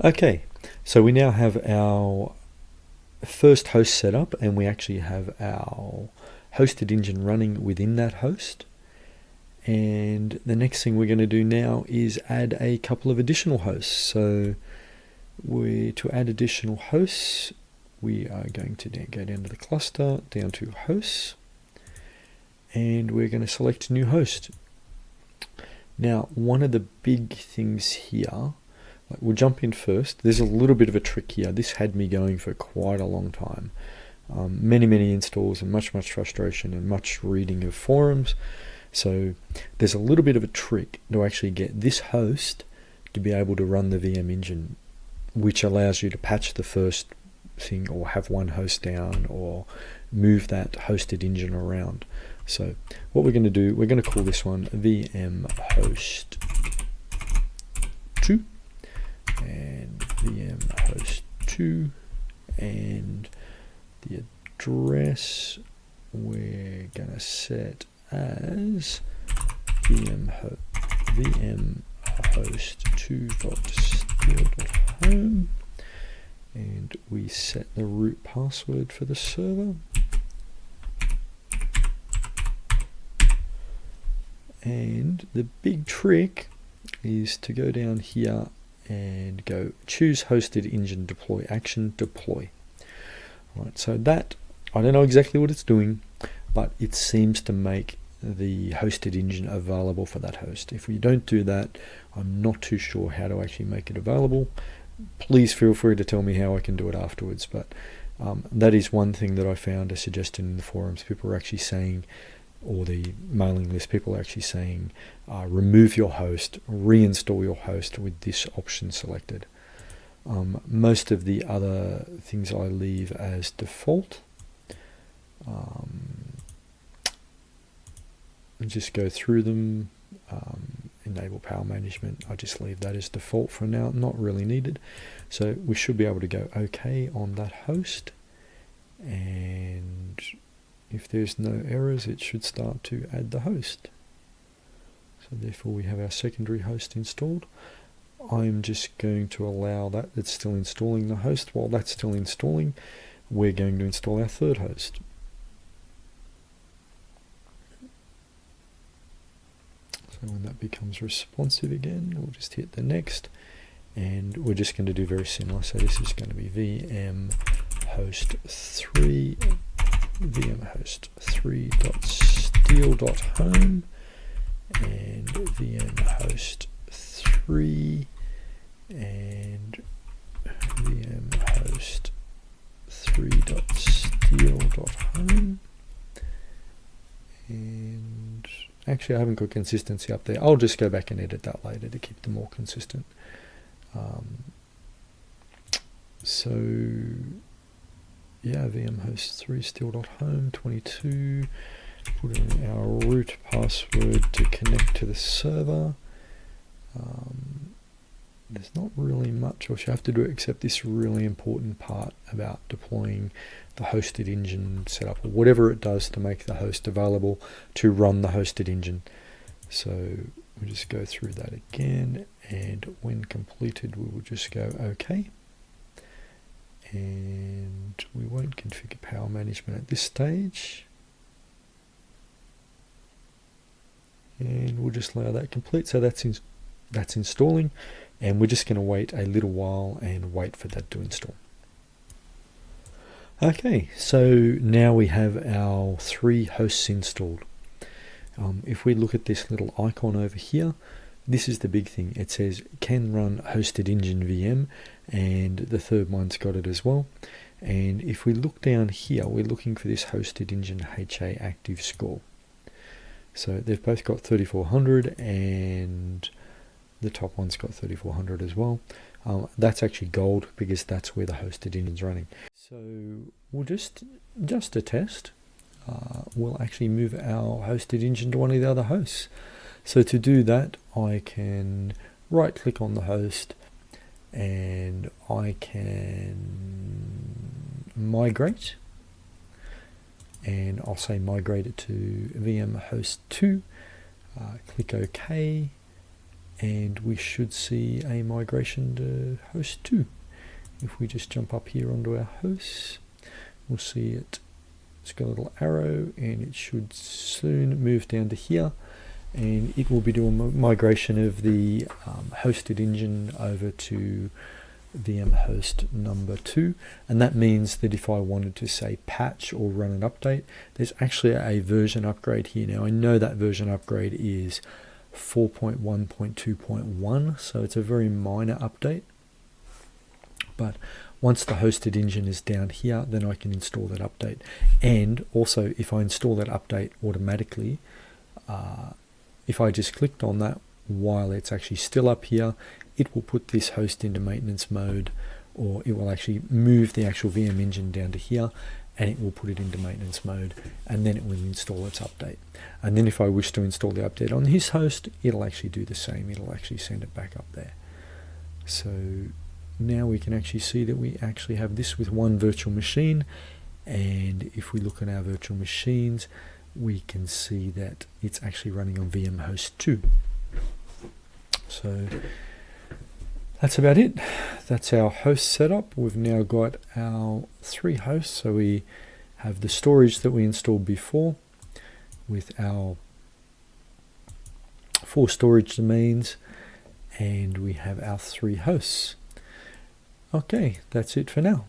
Okay, so we now have our first host set up, and we actually have our hosted engine running within that host. And the next thing we're going to do now is add a couple of additional hosts. So to add additional hosts, we are going to go down to the cluster, down to hosts, and we're going to select new host. Now, one of the big things here, we'll jump in first. There's a little bit of a trick here. This had me going for quite a long time. Many installs and much frustration and much reading of forums. So there's a little bit of a trick to actually get this host to be able to run the VM engine, which allows you to patch the first thing or have one host down or move that hosted engine around. So what we're going to do, we're going to call this one VM host 2 and VM host 2, and the address we're going to set as VM host 2.steele.home, and we set the root password for the server. And the big trick is to go down here and go choose hosted engine deploy action deploy. Right, so that, I don't know exactly what it's doing, but it seems to make the hosted engine available for that host. If we don't do that, I'm not too sure how to actually make it available. Please feel free to tell me how I can do it afterwards, but that is one thing that I found a suggestion in the forums. People are actually saying, or the mailing list, people are actually saying remove your host, reinstall your host with this option selected. Most of the other things I leave as default. Just go through them. Enable power management, I just leave that as default for now, not really needed. So we should be able to go OK on that host, and if there's no errors, it should start to add the host. So therefore we have our secondary host installed. I'm just going to allow that, it's still installing the host. While that's still installing, we're going to install our third host. So when that becomes responsive again, we'll just hit the next, and we're just going to do very similar. So this is going to be VM host 3, VM host 3.steele.home, and VM host 3 and VM host 3.steele.home. And actually I haven't got consistency up there. I'll just go back and edit that later to keep them more consistent. So yeah, VM host 3 steele.home 22, put in our root password to connect to the server. There's not really much else you have to do except this really important part about deploying the hosted engine setup, or whatever it does to make the host available to run the hosted engine. So we'll just go through that again, and when completed we will just go OK. And we won't configure power management at this stage. And we'll just allow that complete. So that's installing, and we're just going to wait a little while and wait for that to install. Okay, so now we have our 3 hosts installed. If we look at this little icon over here, this is the big thing. It says can run hosted engine VM, and the third one's got it as well. And if we look down here, we're looking for this hosted engine HA active score. So they've both got 3400, and the top one's got 3400 as well. That's actually gold because that's where the hosted engine's running. So we'll just to test, we'll actually move our hosted engine to one of the other hosts. So to do that, I can right click on the host and I can migrate, and I'll say migrate it to VM host 2, click OK, and we should see a migration to host 2. If we just jump up here onto our hosts, we'll see it's got a little arrow, and it should soon move down to here, and it will be doing migration of the hosted engine over to VM host number 2. And that means that if I wanted to say patch or run an update, there's actually a version upgrade here. Now I know that version upgrade is 4.1.2.1, so it's a very minor update, but once the hosted engine is down here, then I can install that update. And also, if I install that update automatically, if I just clicked on that while it's actually still up here, it will put this host into maintenance mode, or it will actually move the actual VM engine down to here, and it will put it into maintenance mode, and then it will install its update. And then if I wish to install the update on his host, it'll actually do the same. It'll actually send it back up there. So now we can actually see that we actually have this with one virtual machine, and if we look at our virtual machines, we can see that it's actually running on VM host 2. So that's about it. That's our host setup. We've now got our 3 hosts. So we have the storage that we installed before with our 4 storage domains, and we have our 3 hosts. Okay, that's it for now.